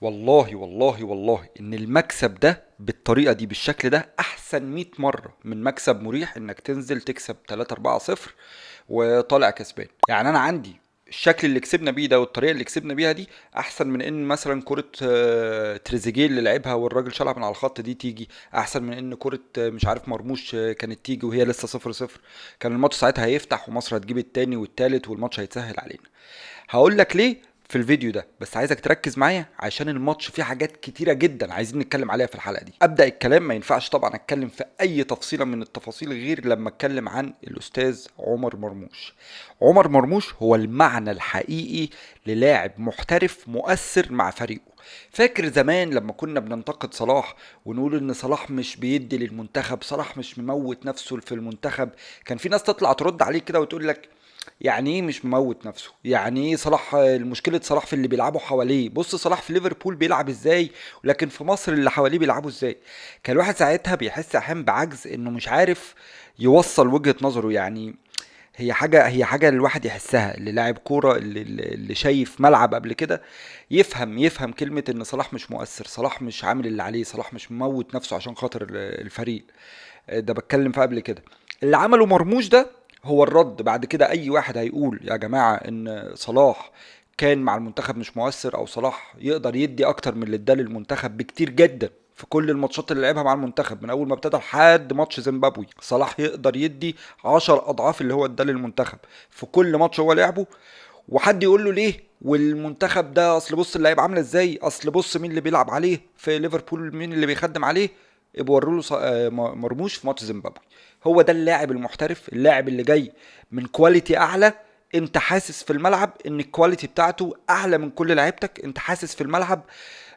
والله والله والله ان المكسب ده بالطريقه دي بالشكل ده احسن 100 مره من مكسب مريح انك تنزل تكسب 3 4 0 وطالع كسبان. يعني انا عندي الشكل اللي كسبنا بيه ده والطريقه اللي كسبنا بيها دي احسن من ان مثلا كره تريزيجيه اللي لعبها والراجل شالها من على الخط دي تيجي، احسن من ان كره مش عارف مرموش كانت تيجي وهي لسه 0-0. كان الماتش ساعتها هيفتح ومصر هتجيب التاني والتالت والماتش هيتسهل علينا. هقول لك ليه في الفيديو ده، بس عايزك تركز معايا عشان الماتش فيه حاجات كتيرة جدا عايزين نتكلم عليها في الحلقة دي. ابدأ الكلام، ما ينفعش طبعا اتكلم في اي تفصيلة من التفاصيل غير لما اتكلم عن الاستاذ عمر مرموش. عمر مرموش هو المعنى الحقيقي للاعب محترف مؤثر مع فريقه. فاكر زمان لما كنا بننتقد صلاح ونقول ان صلاح مش بيدي للمنتخب، صلاح مش مموت نفسه في المنتخب، كان في ناس تطلع ترد عليه كده وتقول لك يعني ايه مش مموت نفسه؟ يعني ايه صلاح؟ المشكله صلاح في اللي بيلعبوا حواليه. بص صلاح في ليفربول بيلعب ازاي، ولكن في مصر اللي حواليه بيلعبوا ازاي؟ كان الواحد ساعتها بيحس احيانا بعجز انه مش عارف يوصل وجهة نظره. يعني هي حاجه الواحد يحسها، اللي لاعب كوره اللي شايف ملعب قبل كده يفهم كلمه ان صلاح مش مؤثر، صلاح مش عامل اللي عليه، صلاح مش مموت نفسه عشان خاطر الفريق. ده بتكلم في قبل كده. اللي عمله مرموش ده هو الرد. بعد كده اي واحد هيقول يا جماعة ان صلاح كان مع المنتخب مش مؤثر، او صلاح يقدر يدي اكتر من اللي اداه للمنتخب بكتير جدا في كل الماتشات اللي لعبها مع المنتخب من اول ما ابتدى لحد ماتش زيمبابوي، صلاح يقدر يدي 10 اضعاف اللي هو اداه للمنتخب في كل ماتش هو لعبه. وحد يقول له ليه؟ والمنتخب ده اصل بص اللعيبه عامله ازاي، اصل بص مين اللي بيلعب عليه في ليفربول، مين اللي بيخدم عليه. يبقى وروا له مرموش في ماتش زيمبابوي. هو ده اللاعب المحترف، اللاعب اللي جاي من كواليتي اعلى. انت حاسس في الملعب ان الكواليتي بتاعته اعلى من كل لعيبتك، انت حاسس في الملعب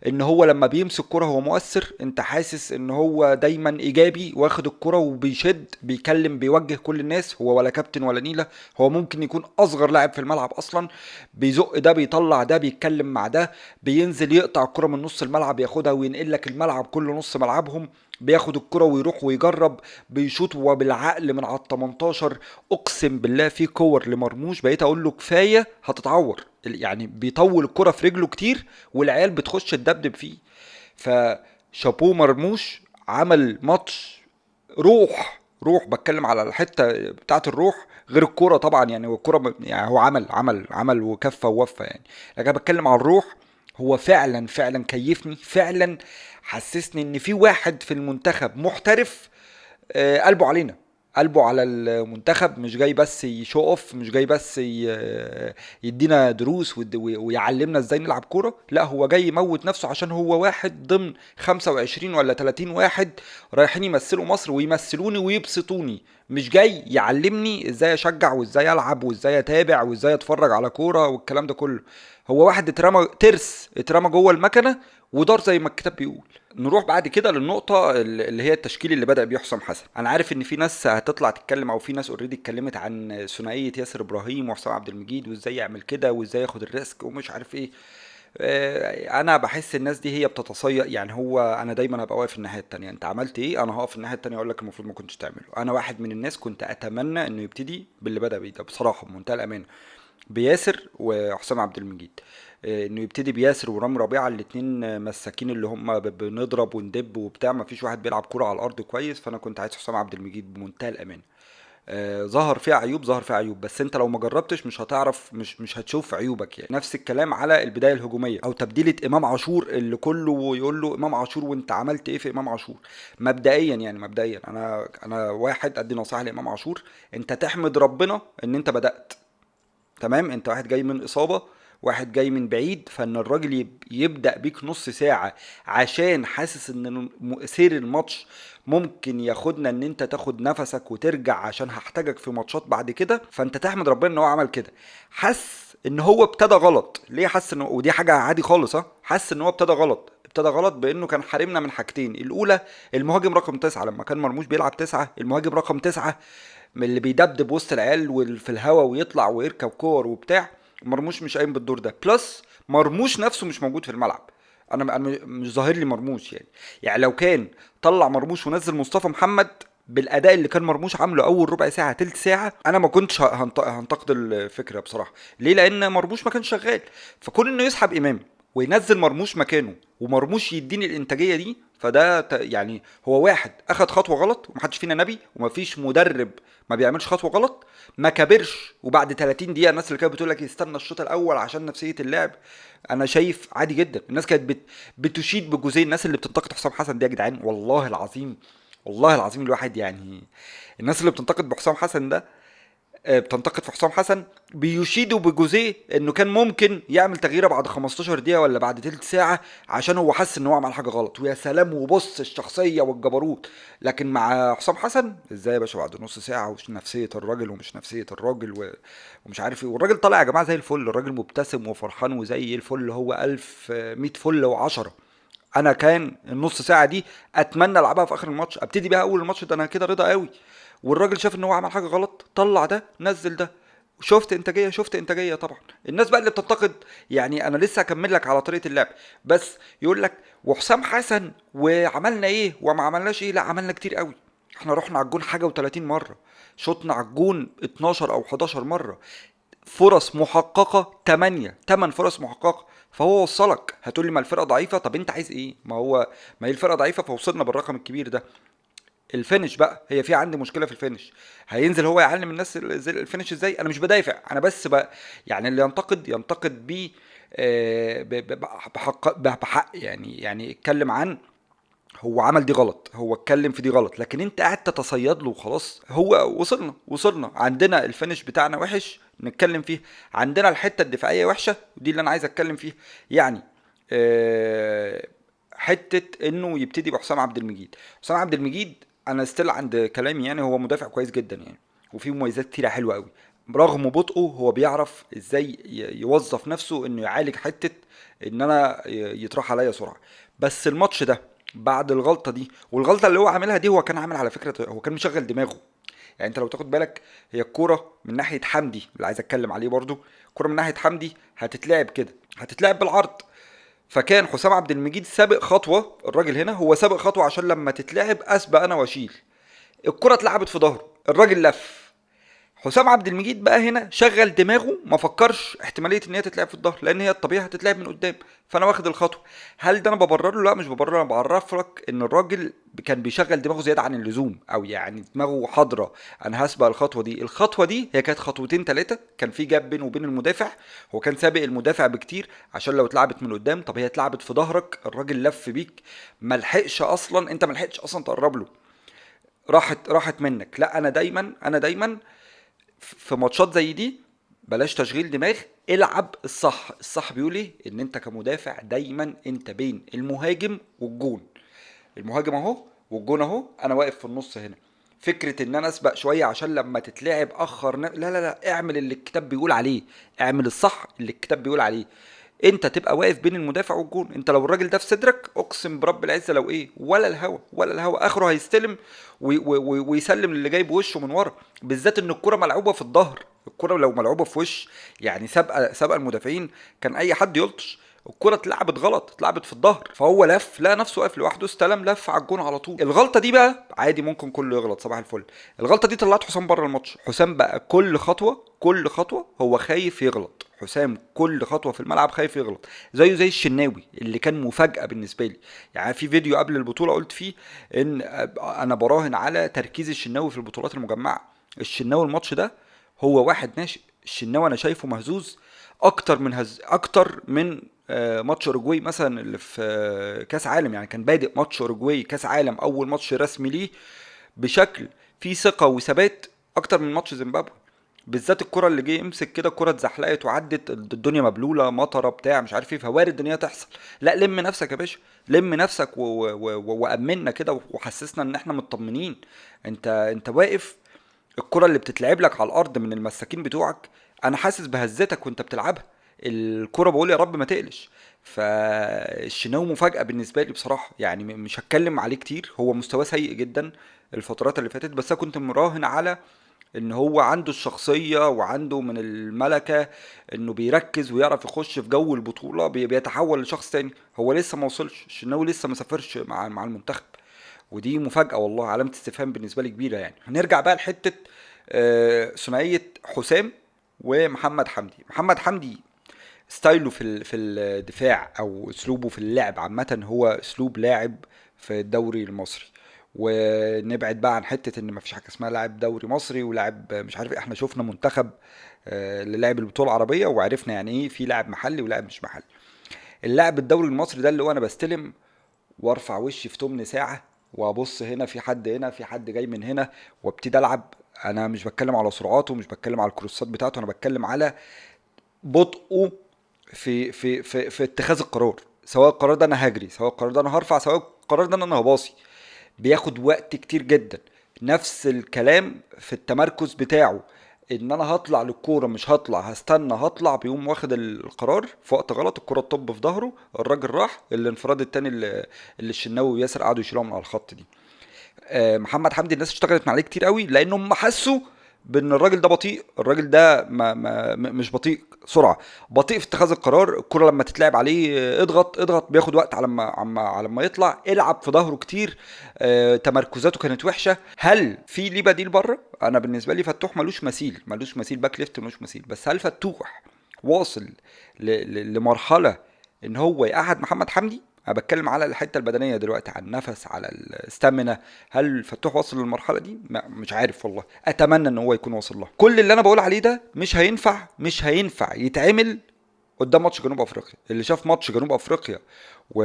ان هو لما بيمسك كرة هو مؤثر، انت حاسس ان هو دايما ايجابي، واخد الكرة وبيشد بيكلم بيوجه كل الناس، هو ولا كابتن ولا نيلة. هو ممكن يكون اصغر لاعب في الملعب اصلا، بيزق ده بيطلع ده بيتكلم مع ده، بينزل يقطع الكرة من نص الملعب ياخدها وينقل لك الملعب كله نص ملعبهم، بياخد الكرة ويروح ويجرب، بيشوط وبالعقل من على ال 18. اقسم بالله في كور لمرموش بقيت اقول له كفايه هتتعور، يعني بيطول الكرة في رجله كتير والعيال بتخش تدبدب فيه. فشابوه مرموش عمل ماتش روح بتكلم على الحته بتاعه الروح غير الكوره طبعا. يعني هو الكوره يعني هو عمل وكفى ووفى يعني، لكن انا بتكلم على الروح. هو فعلا كيفني، فعلا حسسني ان في واحد في المنتخب محترف، قلبه علينا، قلبه على المنتخب، مش جاي بس يشو اوف، مش جاي بس يدينا دروس ويعلمنا ازاي نلعب كوره. لا هو جاي يموت نفسه عشان هو واحد ضمن 25 ولا 30 واحد رايحين يمثلوا مصر ويمثلوني ويبسطوني، مش جاي يعلمني ازاي اشجع وازاي العب وازاي اتابع وازاي اتفرج على كوره والكلام ده كله. هو واحد اترمى جوه المكنه ودار زي ما الكتاب بيقول. نروح بعد كده للنقطة اللي هي التشكيل اللي بدأ بيه حسام حسن. أنا عارف إن في ناس هتطلع تتكلم، أو في ناس أوريدي اتكلمت عن ثنائية ياسر إبراهيم وحسام عبد المجيد وإزاي يعمل كده وإزاي ياخد الريسك ومش عارف إيه. أنا بحس الناس دي هي بتتصيد. يعني هو أنا دايما هبقى واقف الناحية التانية، أنت عملت إيه أنا هقف الناحية التانية أقول لك المفروض ما كنتش تعمله. أنا واحد من الناس كنت أتمنى إنه يبتدي باللي بدأ بيه ده بصراحة بمنتهى الأمانة، بياسر وحسام عبد المجيد. انه يبتدي بياسر ورامي ربيعه الاتنين مساكين اللي هم بنضرب وندب وبتاع، ما فيش واحد بيلعب كوره على الارض كويس. فانا كنت عايز حسام عبد المجيد بمنتهى الامان. ظهر فيها عيوب بس انت لو ما جربتش مش هتعرف، مش هتشوف عيوبك. يعني نفس الكلام على البدايه الهجوميه او تبديله امام عاشور اللي كله يقول له امام عاشور وانت عملت ايه في امام عاشور. مبدئيا انا واحد ادي نصيحه لامام عاشور، انت تحمد ربنا ان انت بدات. تمام، انت واحد جاي من اصابه، واحد جاي من بعيد، فان الراجل يبدا بيك نص ساعه عشان حاسس ان سير الماتش ممكن ياخدنا ان انت تاخد نفسك وترجع عشان هحتاجك في ماتشات بعد كده. فانت تحمد ربنا ان هو عمل كده. حس ان هو ابتدى غلط ليه، حس ان ودي حاجه عادي خالص، حس ان هو ابتدى غلط بانه كان حارمنا من حاجتين. الاولى المهاجم رقم 9، لما كان مرموش بيلعب 9 المهاجم رقم 9 من اللي بيدبدب وسط العيال وفي الهوا ويطلع ويركب كور وبتاع، مرموش مش قايم بالدور ده. بلس مرموش نفسه مش موجود في الملعب. انا مش ظاهر لي مرموش يعني لو كان طلع مرموش ونزل مصطفى محمد بالاداء اللي كان مرموش عامله اول ربع ساعه تلت ساعه، انا ما كنتش هنتقد الفكره بصراحه. ليه؟ لان مرموش ما كانش شغال. فكون انه يسحب امام وينزل مرموش مكانه ومرموش يديني الانتاجيه دي، فده يعني هو واحد اخد خطوه غلط، ومحدش فينا نبي ومفيش مدرب ما بيعملش خطوه غلط ما كبرش. وبعد 30 دقيقه الناس اللي كانت بتقول لك يستنى الشوط الاول عشان نفسيه اللاعب، انا شايف عادي جدا. الناس كانت بتشيد بجوزين. الناس اللي بتنتقد حسام حسن دي يا جدعان والله العظيم، والله العظيم الواحد يعني، الناس اللي بتنتقد بحسام حسن ده بتنتقد في حسام حسن بيشيدوا بجوزيه انه كان ممكن يعمل تغييره بعد 15 دقيقه ولا بعد تلت ساعه عشان هو حس ان هو عمل حاجه غلط، ويا سلام وبص الشخصيه والجبروت. لكن مع حسام حسن ازاي يا باشا بعد نص ساعه ومش نفسيه الراجل ومش نفسيه الراجل ومش عارف ايه، والراجل طالع يا جماعه زي الفل، الراجل مبتسم وفرحان وزي الفل، هو الف 100 فل وعشرة. انا كان النص ساعه دي اتمنى العبها في اخر الماتش، ابتدي بيها اول الماتش ده، انا كده رضا قوي. والراجل شاف ان هو عمل حاجه غلط، طلع ده نزل ده، شفت انتاجيه، شفت انتاجيه. طبعا الناس بقى اللي بتنتقد، يعني انا لسه هكمل لك على طريقه اللعب، بس يقول لك وحسام حسن وعملنا ايه وما عملناش ايه. لا عملنا كتير قوي، احنا رحنا على الجون حاجه و30 مره، شطنا على الجون 12 او 11 مره، فرص محققه 8 فرص محققه. فهو وصلك. هتقول لي ما الفرقه ضعيفه، طب انت عايز ايه؟ ما هي الفرقه ضعيفه فوصلنا بالرقم الكبير ده. الفينش بقى، هي في عندي مشكله في الفينش. هينزل هو يعلم الناس الفينش ازاي؟ انا مش بدافع، انا بس بقى يعني اللي ينتقد ينتقد بيه بحق، يعني اتكلم عن هو عمل دي غلط، هو اتكلم في دي غلط، لكن انت قاعد تتصيد له وخلاص. هو وصلنا عندنا الفينش بتاعنا وحش نتكلم فيه، عندنا الحته الدفاعيه وحشه ودي اللي انا عايز اتكلم فيها. يعني آه، حته انه يبتدي بحسام عبد المجيد. حسام عبد المجيد انا ستيل عند كلامي، يعني هو مدافع كويس جدا يعني، وفيه مميزات كتيره حلوه قوي. رغم بطئه هو بيعرف ازاي يوظف نفسه انه يعالج حته ان انا يطرح عليا سرعه. بس الماتش ده بعد الغلطه دي، والغلطه اللي هو عاملها دي هو كان عامل على فكره، هو كان مشغل دماغه. يعني انت لو تاخد بالك، هي الكوره من ناحيه حمدي اللي عايز اتكلم عليه برضو، الكوره من ناحيه حمدي هتتلعب كده، هتتلعب بالعرض. فكان حسام عبد المجيد سابق خطوه، الراجل هنا هو سابق خطوه عشان لما تتلعب اسبق انا واشيل. الكره اتلعبت في ظهره، الراجل لف. حسام عبد المجيد بقى هنا شغل دماغه، ما فكرش احتماليه ان هي تتلعب في الظهر، لان هي الطبيعي هتتلعب من قدام، فانا واخد الخطوه. هل ده انا ببرر له؟ لا مش ببرر له، انا بعرف لك ان الراجل كان بيشغل دماغه زياده عن اللزوم، او يعني دماغه حاضره. انا هسبق الخطوه دي، الخطوه دي هي كانت خطوتين ثلاثه، كان في جاب بينه وبين المدافع، هو كان سابق المدافع بكتير عشان لو اتلعبت من قدام. طب هي اتلعبت في ظهرك، الراجل لف بيك، ملحقش اصلا، انت ملحقتش اصلا تقرب له، راحت منك. لا انا دايما في ماتشات زي دي بلاش تشغيل دماغ، العب الصح. الصح بيقول ايه؟ ان انت كمدافع دايما انت بين المهاجم والجون، المهاجم اهو والجون اهو، انا واقف في النص هنا. فكرة ان انا اسبق شوية عشان لما تتلعب اخر لا، اعمل اللي الكتاب بيقول عليه، اعمل الصح اللي الكتاب بيقول عليه. انت تبقى واقف بين المدافع والجون. انت لو الراجل ده في صدرك اقسم برب العزه لو ايه، ولا الهوا ولا الهوا اخره هيستلم ويسلم للي جاي بوشه من ورا، بالذات ان الكره ملعوبه في الظهر. الكره لو ملعوبه في وش، يعني سابقه المدافعين، كان اي حد يلطش. الكره اتلعبت غلط، اتلعبت في الظهر، فهو لف، لقى نفسه واقف لوحده، استلم لف على الجون على طول. الغلطه دي بقى عادي ممكن كله يغلط، صباح الفل. الغلطه دي طلعت حسام بره الماتش. حسام بقى كل خطوه هو خايف يغلط. حسام كل خطوه في الملعب خايف يغلط، زيه زي الشناوي اللي كان مفاجاه بالنسبه لي. يعني في فيديو قبل البطوله قلت فيه ان انا براهن على تركيز الشناوي في البطولات المجمعه. الشناوي الماتش ده هو واحد ناشئ. الشناوي انا شايفه مهزوز اكتر من ماتش اوروجواي مثلا اللي في كاس عالم. يعني كان بادئ ماتش اوروجواي كاس عالم اول ماتش رسمي ليه بشكل فيه ثقه وثبات اكتر من ماتش زيمبابوي. بالذات الكره اللي جه يمسك كده، الكره اتزحلقت وعدت، الدنيا مبلوله مطره بتاع مش عارف ايه، فوارد ان هي تحصل. لا لم نفسك يا باشا، لم نفسك وامنا كده وحسسنا ان احنا مطمنين. انت واقف، الكره اللي بتتلعب لك على الارض من المساكين بتوعك، انا حاسس بهزتك وانت بتلعبها. الكره بقول يا رب ما تقلش. فالشناوي مفاجاه بالنسبه لي بصراحه، يعني مش هتكلم عليه كتير، هو مستواه سيء جدا الفترات اللي فاتت، بس انا كنت مراهن على ان هو عنده الشخصيه وعنده من الملكه انه بيركز ويعرف يخش في جو البطوله، بيتحول لشخص تاني. هو لسه ما وصلش، الشناوي لسه ما سافرش مع المنتخب، ودي مفاجاه والله، علامه استفهام بالنسبه لي كبيره. يعني هنرجع بقى لحته ثنائيه حسام ومحمد حمدي. محمد حمدي ستايله في الدفاع او اسلوبه في اللعب عامه هو اسلوب لاعب في الدوري المصري. ونبعد بقى عن حته ان مفيش حاجه اسمها لاعب دوري مصري ولاعب مش عارف إيه. احنا شفنا منتخب اللي لعب البطوله العربيه وعرفنا يعني ايه في لاعب محلي ولاعب مش محلي. اللاعب الدوري المصري ده اللي هو انا بستلم وارفع وشي في تمن ساعه وابص هنا في حد، هنا في حد جاي من هنا، وابتدي العب. انا مش بتكلم على سرعاته، مش بتكلم على الكروسات بتاعته، انا بتكلم على بطئه في اتخاذ القرار. سواء القرار ده انا هجري، سواء القرار ده انا هرفع، سواء القرار ده انا هباصي، بياخد وقت كتير جدا. نفس الكلام في التمركز بتاعه، ان انا هطلع للكوره مش هطلع، هستنى هطلع، بيقوم واخد القرار في وقت غلط، الكوره تطب في ظهره، الراجل راح الانفراد التاني اللي الشناوي وياسر قعدوا يشيلوها من على الخط دي. محمد حمدي الناس اشتغلت عليه كتير قوي لانهم حسوا بان الراجل ده بطيء، الراجل ده مش بطيء سرعه، بطيء في اتخاذ القرار. الكره لما تتلعب عليه اضغط اضغط، بياخد وقت على ما يطلع، العب في ظهره كتير. تمركزاته كانت وحشه. هل في ليه بديل بره؟ انا بالنسبه لي فتوح ملوش مثيل، ملوش مثيل باك ليفت، ملوش مثيل. بس هل فتوح واصل لمرحله ان هو يقعد محمد حمدي؟ انا بتكلم على الحته البدنيه دلوقتي، على النفس، على الاستامينا. هل فتوح وصل للمرحله دي؟ مش عارف والله، اتمنى ان هو يكون وصل لها. كل اللي انا بقول عليه ده مش هينفع يتعمل قدام ماتش جنوب افريقيا. اللي شاف ماتش جنوب افريقيا و...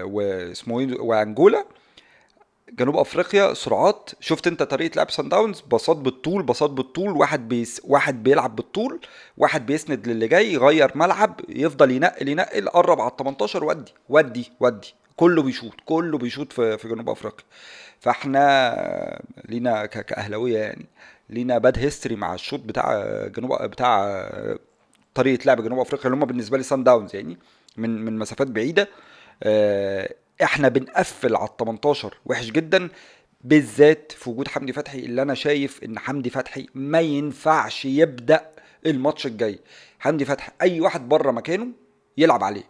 واسمه ايه وانجولا، جنوب افريقيا سرعات. شفت انت طريقه لعب سان داونز؟ باصات بالطول، باصات بالطول، واحد بيلعب بالطول، واحد بيسند للي جاي، يغير ملعب، يفضل ينقل ينقل، قرب على ال 18 ودي ودي ودي. كله بيشوط في جنوب افريقيا. فاحنا لينا كاهلاويه يعني لينا باد هيستوري مع الشوط بتاع طريقه لعب جنوب افريقيا اللي هم بالنسبه لي سان داونز يعني، من مسافات بعيده. احنا بنقفل على ال 18 وحش جدا، بالذات في وجود حمدي فتحي. اللي انا شايف ان حمدي فتحي ما ينفعش يبدا الماتش الجاي. حمدي فتحي اي واحد بره مكانه يلعب عليه،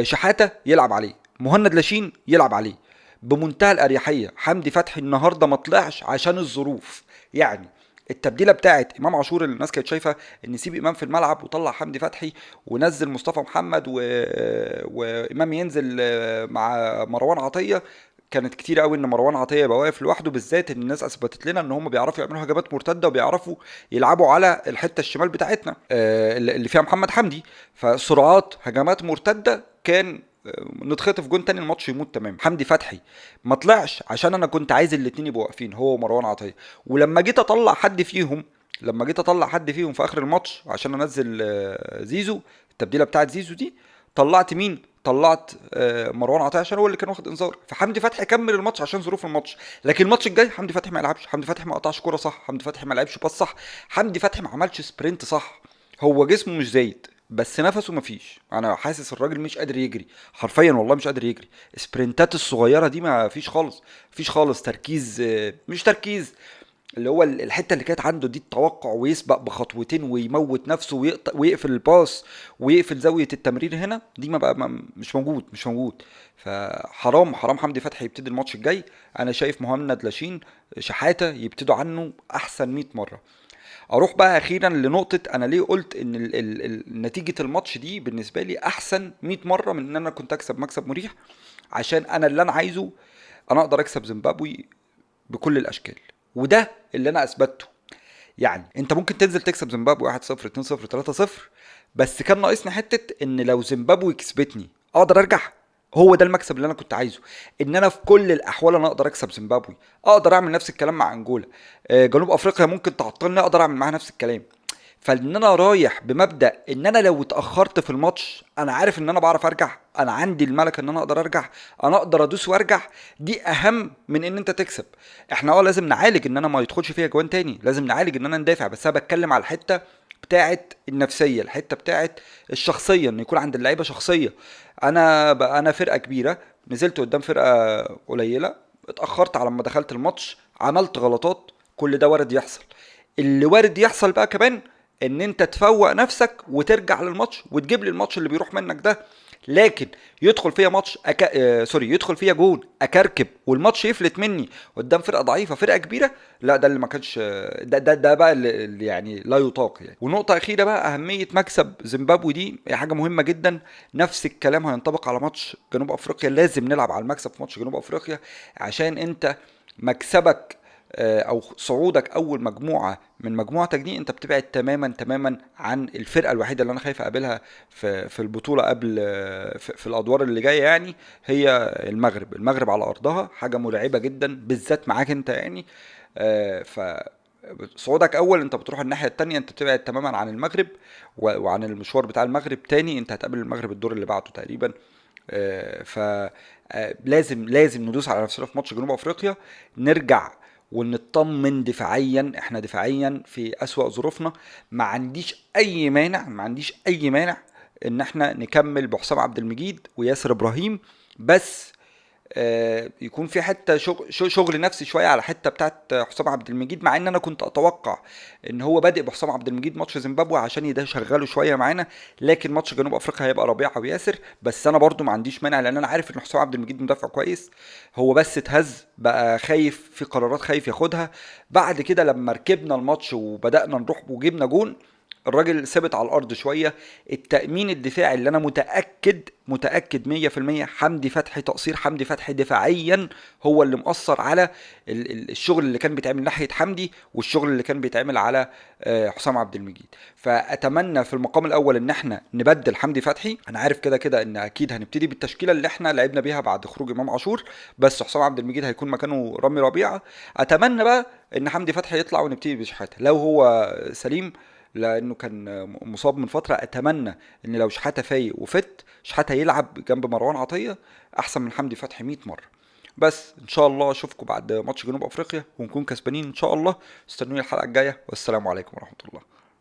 شحاته يلعب عليه، مهند لاشين يلعب عليه بمنتهى الاريحيه. حمدي فتحي النهارده ما طلعش عشان الظروف. يعني التبديله بتاعت امام عاشور اللي الناس كانت شايفه ان سيب امام في الملعب وطلع حمدي فتحي ونزل مصطفى محمد وامام ينزل مع مروان عطيه، كانت كتير قوي ان مروان عطيه يبقى واقف لوحده. بالذات ان الناس اثبتت لنا ان هم بيعرفوا يعملوا هجمات مرتده وبيعرفوا يلعبوا على الحته الشمال بتاعتنا اللي فيها محمد حمدي. فسرعات هجمات مرتده كان نتخطف جون تاني الماتش يموت تمام. حمدي فتحي ما طلعش عشان انا كنت عايز الاتنين يبقوا واقفين هو ومروان عطيه. ولما جيت اطلع حد فيهم، في اخر الماتش عشان انزل زيزو، التبديله بتاعت زيزو دي، طلعت مين؟ طلعت مروان عطيه عشان هو اللي كان واخد انذار. فحمدي فتحي كمل الماتش عشان ظروف الماتش. لكن الماتش الجاي حمدي فتحي ما يلعبش، حمدي فتحي ما قطعش كوره صح، حمدي فتحي ما لعبش باص صح، حمدي فتحي ما عملش سبرنت صح. هو جسمه مش زايد بس نفسه مفيش. انا حاسس الراجل مش قادر يجري حرفيا، والله مش قادر يجري. سبرنتات الصغيره دي ما فيش خالص، مفيش خالص تركيز. مش تركيز، اللي هو الحته اللي كانت عنده دي، التوقع ويسبق بخطوتين ويموت نفسه ويقفل الباص ويقفل زاويه التمرير هنا، دي ما بقى مش موجود. فحرام حمدي فتحي يبتدي الماتش الجاي. انا شايف مهند لاشين شحاته يبتدوا عنه احسن 100 مره. اروح بقى اخيرا لنقطه انا ليه قلت ان نتيجه الماتش دي بالنسبه لي احسن 100 مره من ان انا كنت اكسب مكسب مريح. عشان انا اللي انا عايزه، انا اقدر اكسب زيمبابوي بكل الاشكال، وده اللي انا اثبته. يعني انت ممكن تنزل تكسب زيمبابوي 1-0 2-0 3-0، بس كان ناقصني حته ان لو زيمبابوي كسبتني اقدر ارجع. هو ده المكسب اللي انا كنت عايزه، ان انا في كل الاحوال انا اقدر اكسب زيمبابوي. اقدر اعمل نفس الكلام مع انجولا. جنوب افريقيا ممكن تعطلني، اقدر اعمل معاها نفس الكلام. فان انا رايح بمبدا ان انا لو اتاخرت في الماتش انا عارف ان انا بعرف ارجع، انا عندي الملكه ان انا اقدر ارجع، انا اقدر ادوس وارجع. دي اهم من ان انت تكسب. احنا لازم نعالج ان انا ما يدخلش فيها جوان تاني، لازم نعالج ان انا ندافع، بس انا بتكلم على الحته بتاعت النفسيه، الحته بتاعت الشخصيه، ان يكون عند اللعيبه شخصيه. انا فرقه كبيره نزلت قدام فرقه قليله، اتاخرت على ما دخلت الماتش، عملت غلطات، كل ده وارد يحصل. اللي وارد يحصل بقى كمان ان انت تفوق نفسك وترجع للماتش وتجيب لي الماتش اللي بيروح منك ده. لكن يدخل فيا ماتش يدخل فيا جون اكركب والماتش يفلت مني قدام فرقه ضعيفه فرقه كبيره، لا ده اللي ما كانش، ده بقى اللي يعني لا يطاق يعني. ونقطه اخيره بقى، اهميه مكسب زيمبابوي دي هي حاجه مهمه جدا. نفس الكلام هينطبق على ماتش جنوب افريقيا، لازم نلعب على المكسب في ماتش جنوب افريقيا، عشان انت مكسبك او صعودك اول مجموعه من مجموعتك دي، انت بتبعد تماما عن الفرقه الوحيده اللي انا خايف اقابلها في البطوله قبل في الادوار اللي جايه يعني، هي المغرب على ارضها حاجه مرعبه جدا بالذات معاك انت يعني. ف صعودك اول انت بتروح الناحيه التانية، انت بتبعد تماما عن المغرب وعن المشوار بتاع المغرب. تاني انت هتقابل المغرب الدور اللي بعده تقريبا. ف لازم ندوس على نفسنا في ماتش جنوب افريقيا، نرجع ونطمن دفاعيا. احنا دفاعيا في اسوأ ظروفنا، ما عنديش اي مانع ان احنا نكمل بحسام عبد المجيد وياسر ابراهيم، بس يكون في حته شغل نفسي شويه على حته بتاعت حسام عبد المجيد، مع ان انا كنت اتوقع ان هو بادئ بحسام عبد المجيد ماتش زيمبابوي عشان ده شغله شويه معانا، لكن ماتش جنوب افريقيا هيبقى ربيعه وياسر. بس انا برضو ما عنديش مانع، لان انا عارف ان حسام عبد المجيد مدافع كويس، هو بس اتهز بقى، خايف في قرارات خايف ياخدها. بعد كده لما ركبنا الماتش وبدانا نروح وجبنا جون، الراجل ثابت على الارض شويه. التامين الدفاعي اللي انا متاكد 100% حمدي فتحي، تقصير حمدي فتحي دفاعيا هو اللي مؤثر على الشغل اللي كان بيتعمل ناحيه حمدي والشغل اللي كان بيتعمل على حسام عبد المجيد. فاتمنى في المقام الاول ان احنا نبدل حمدي فتحي. انا عارف كده كده ان اكيد هنبتدي بالتشكيله اللي احنا لعبنا بيها بعد خروج امام عاشور، بس حسام عبد المجيد هيكون مكانه رامي ربيعه. اتمنى بقى ان حمدي فتحي يطلع ونبتدي بشحاته لو هو سليم، لانه كان مصاب من فتره. اتمنى ان لو شحاته فايق وفت، شحاته يلعب جنب مروان عطيه احسن من حمدي فتحي 100 مره. بس ان شاء الله اشوفكم بعد ماتش جنوب افريقيا ونكون كسبانين ان شاء الله. استنوني الحلقه الجايه، والسلام عليكم ورحمه الله.